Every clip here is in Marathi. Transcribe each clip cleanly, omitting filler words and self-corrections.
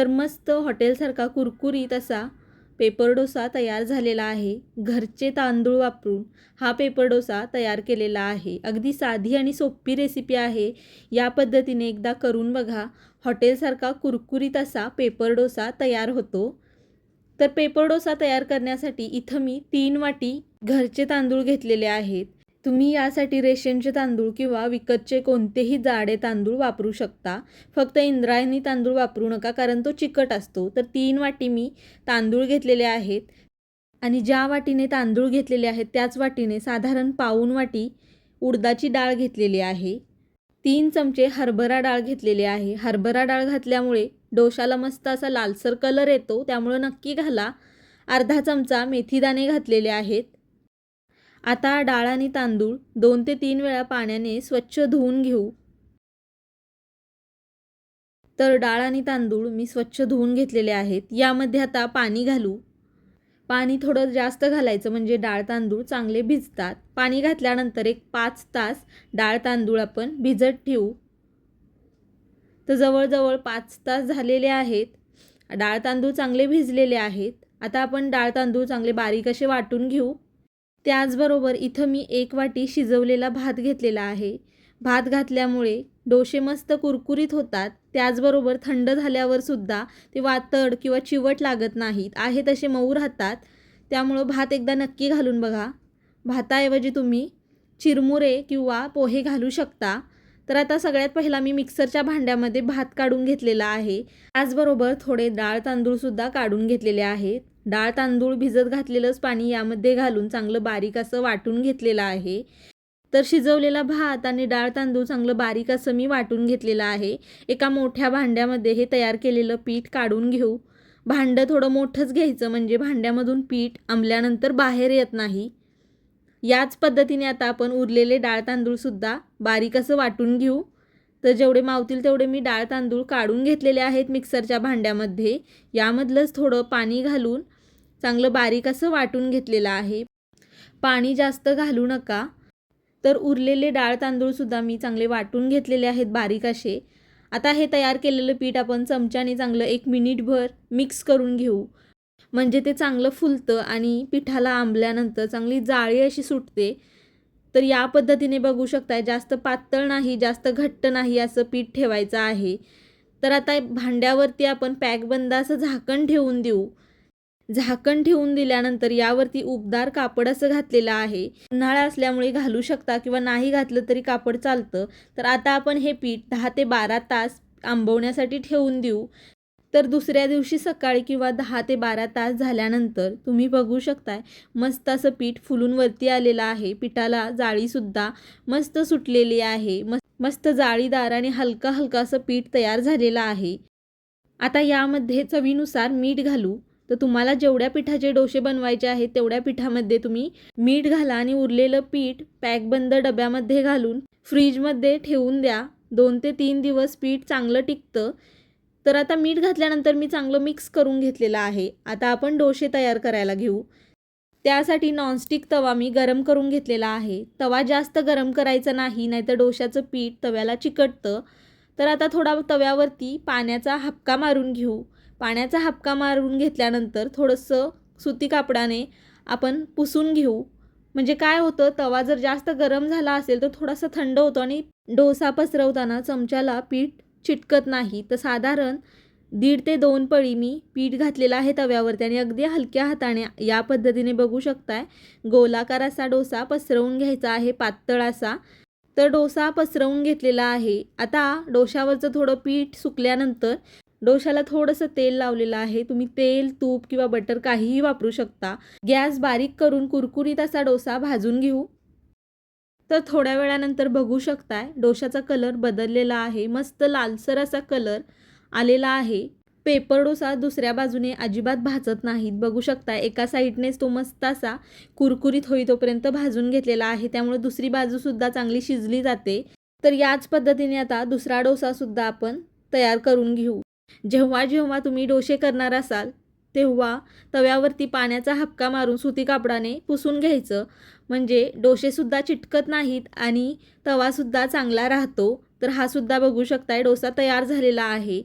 तर मस्त हॉटेलसारखा कुरकुरीत असा पेपर डोसा तयार झालेला आहे. घरचे तांदूळ वापरून हा पेपर डोसा तयार केलेला आहे. अगदी साधी आणि सोपी रेसिपी आहे. या पद्धतीने एकदा करून बघा. हॉटेलसारखा कुरकुरीत असा पेपर डोसा तयार होतो. तर पेपर डोसा तयार करण्यासाठी इथं मी 3 वाटी घरचे तांदूळ घेतलेले आहेत. तुम्ही यासाठी रेशनचे तांदूळ किंवा विकतचे कोणतेही जाडे तांदूळ वापरू शकता. फक्त इंद्रायणी तांदूळ वापरू नका, कारण तो चिकट असतो. तर 3 वाटी मी तांदूळ घेतलेले आहेत आणि ज्या वाटीने तांदूळ घेतलेले आहेत त्याच वाटीने साधारण पाऊण वाटी उडदाची डाळ घेतलेली आहे. 3 चमचे हरभरा डाळ घेतलेली आहे. हरभरा डाळ घातल्यामुळे डोशाला मस्त असा लालसर कलर येतो, त्यामुळे नक्की घाला. अर्धा चमचा मेथीदाणे घातलेले आहेत. आता डाळ आणि तांदूळ 2 ते 3 वेळा पाण्याने स्वच्छ धुवून घेऊ. तर डाळ आणि तांदूळ मी स्वच्छ धुवून घेतलेले आहेत. यामध्ये आता पाणी घालू. पाणी थोडं जास्त घालायचं, म्हणजे डाळ तांदूळ चांगले भिजतात. पाणी घातल्यानंतर एक 5 तास डाळ तांदूळ आपण भिजत ठेवू. तर जवळजवळ 5 तास झालेले आहेत. डाळ तांदूळ चांगले भिजलेले आहेत. आता आपण डाळ तांदूळ चांगले बारीक असे वाटून घेऊ. त्याचबरोबर इथं मी 1 वाटी शिजवलेला भात घेतलेला आहे. भात घातल्यामुळे डोसे मस्त कुरकुरीत होतात. त्याचबरोबर थंड झाल्यावर सुद्धा ते वातड किंवा चिवट लागत नाहीत, आहे तसे मऊ राहतात. त्यामुळं भात एकदा नक्की घालून बघा. भाताऐवजी तुम्ही चिरमुरे किंवा पोहे घालू शकता. तर आता सगळ्यात पहिला मी मिक्सरच्या भांड्यामध्ये भात काढून घेतलेला आहे. त्याचबरोबर थोडे डाळ तांदूळसुद्धा काढून घेतलेले आहेत. डाळ तांदूळ भिजत घातलेलंच पाणी यामध्ये घालून चांगलं बारीक असं वाटून घेतलेलं आहे. तर शिजवलेला भात आणि डाळ तांदूळ चांगलं बारीक असं मी वाटून घेतलेलं आहे. एका मोठ्या भांड्यामध्ये हे तयार केलेलं पीठ काढून घेऊ. भांडं थोडं मोठंच घ्यायचं, म्हणजे भांड्यामधून पीठ आंबल्यानंतर बाहेर येत नाही. याच पद्धतीने आता आपण उरलेले डाळ तांदूळसुद्धा बारीक असं वाटून घेऊ. तर जेवढे मावतील तेवढे मी डाळ तांदूळ काढून घेतलेले आहेत मिक्सरच्या भांड्यामध्ये. यामधलंच थोडं पाणी घालून चांगलं बारीक असं वाटून घेतलेलं आहे. पाणी जास्त घालू नका. तर उरलेले डाळ तांदूळसुद्धा मी चांगले वाटून घेतलेले आहेत बारीक असे. आता हे तयार केलेलं पीठ आपण चमच्याने चांगलं 1 मिनिटभर मिक्स करून घेऊ, म्हणजे ते चांगलं फुलतं आणि पिठाला आंबल्यानंतर चांगली जाळी अशी सुटते. तर या पद्धतीने बघू शकताय, जास्त पातळ नाही जास्त घट्ट नाही असं पीठ ठेवायचं आहे. तर आता भांड्यावरती आपण पॅकबंद असं झाकण ठेवून देऊ. झाकण ठेवून दिल्यानंतर यावरती उबदार कापड असं घातलेलं आहे. उन्हाळा असल्यामुळे घालू शकता किंवा नाही घातलं तरी कापड चालतं. तर आता आपण हे पीठ 10 ते 12 तास आंबवण्यासाठी ठेवून देऊ. तर दुसऱ्या दिवशी सकाळी किंवा 10 ते 12 तास झाल्यानंतर तुम्ही बघू शकताय मस्त असं पीठ फुलून वरती आलेलं आहे. पिठाला जाळीसुद्धा मस्त सुटलेली आहे. मस्त जाळीदार आणि हलका हलका असं पीठ तयार झालेलं आहे. आता यामध्ये चवीनुसार मीठ घालू. तर तुम्हाला जेवढ्या पिठाचे डोसे बनवायचे आहेत तेवढ्या पिठामध्ये तुम्ही मीठ घाला आणि उरलेलं पीठ पॅकबंद डब्यामध्ये घालून फ्रीजमध्ये ठेवून द्या. 2 ते 3 दिवस पीठ चांगलं टिकतं. तर आता मीठ घातल्यानंतर मी चांगलं मिक्स करून घेतलेलं आहे. आता आपण डोसे तयार करायला घेऊ. त्यासाठी नॉनस्टिक तवा मी गरम करून घेतलेला आहे. तवा जास्त गरम करायचा नाही, नाहीतर डोशाचं पीठ तव्याला चिकटतं. तर आता थोडा तव्यावरती पाण्याचा हबका मारून घेऊ. पाण्याचा हबका मारून घेतल्यानंतर थोडंसं सुती कापडाने आपण पुसून घेऊ. म्हणजे काय होतं, तवा जर जास्त गरम झाला असेल तर थोडासा थंड होतो आणि डोसा पसरवताना चमच्याला पीठ चिटकत नाही. तर साधारण 1.5 ते 2 पळी मी पीठ घातलेलं आहे तव्यावरती आणि अगदी हलक्या हाताने या पद्धतीने बघू शकताय गोलाकार असा डोसा पसरवून घ्यायचा आहे, पातळ असा. तर डोसा पसरवून घेतलेला आहे. आता डोशावरचं थोडं पीठ सुकल्यानंतर डोशाला थोडंसं तेल लावलेलं आहे. तुम्ही तेल, तूप किंवा बटर काहीही वापरू शकता. गॅस बारीक करून कुरकुरीत असा डोसा भाजून घेऊ. तर थोड्या वेळानंतर बघू शकताय डोशाचा कलर बदललेला आहे. मस्त लालसर असा कलर आलेला आहे. पेपर डोसा दुसऱ्या बाजूने अजिबात भाजत नाहीत. बघू शकताय एका साईडनेच तो मस्त असा कुरकुरीत होईतोपर्यंत भाजून घेतलेला आहे. त्यामुळे दुसरी बाजूसुद्धा चांगली शिजली जाते. तर याच पद्धतीने आता दुसरा डोसासुद्धा आपण तयार करून घेऊ. जेव्हा जेव्हा तुम्ही डोसे करणार असाल तेव्हा तव्यावरती पाण्याचा हबका मारून सुती कापडाने पुसून घ्यायचं, म्हणजे डोसेसुद्धा चिटकत नाहीत आणि तवासुद्धा चांगला राहतो. तर हा सुद्धा बघू शकताय डोसा तयार झालेला आहे.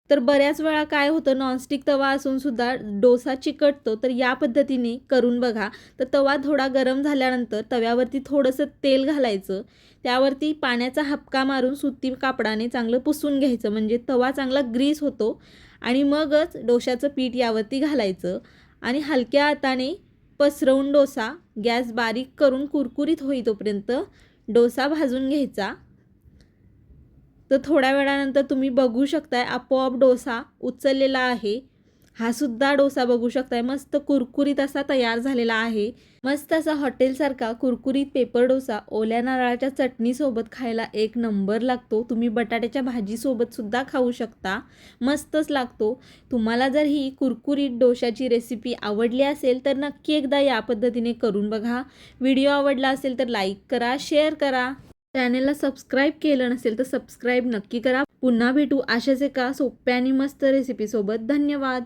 तर बऱ्याच वेळा काय होतं, नॉनस्टिक तवा असून सुद्धा डोसा चिकटतो. तर या पद्धतीने करून बघा. तर तवा थोडा गरम झाल्यानंतर तव्यावरती थोडंसं तेल घालायचं, त्यावरती पाण्याचा हपका मारून सुती कापडाने चांगलं पुसून घ्यायचं, म्हणजे तवा चांगला ग्रीस होतो. आणि मगच डोशाचं पीठ यावरती घालायचं आणि हलक्या हाताने पसरवून डोसा गॅस बारीक करून कुरकुरीत होईतोपर्यंत डोसा भाजून घ्यायचा. तर थोड्या वेळानंतर तुम्ही बघू शकताय आपोआप डोसा उचललेला आहे. हा सुद्धा डोसा बघू शकताय मस्त कुरकुरीत असा तयार झालेला आहे. मस्त असा हॉटेलसारखा कुरकुरीत पेपर डोसा ओल्या नारळाच्या चटणीसोबत खायला एक नंबर लागतो. तुम्ही बटाट्याच्या भाजीसोबत सुद्धा खाऊ शकता, मस्तच लागतो. तुम्हाला जर ही कुरकुरीत डोशाची रेसिपी आवडली असेल तर नक्की एकदा या पद्धतीने करून बघा. व्हिडिओ आवडला असेल तर लाईक करा, शेअर करा. चॅनेलला सबस्क्राईब केलं नसेल तर सबस्क्राईब नक्की करा. पुन्हा भेटू अशाच एका सोप्या आणि मस्त रेसिपीसोबत. धन्यवाद.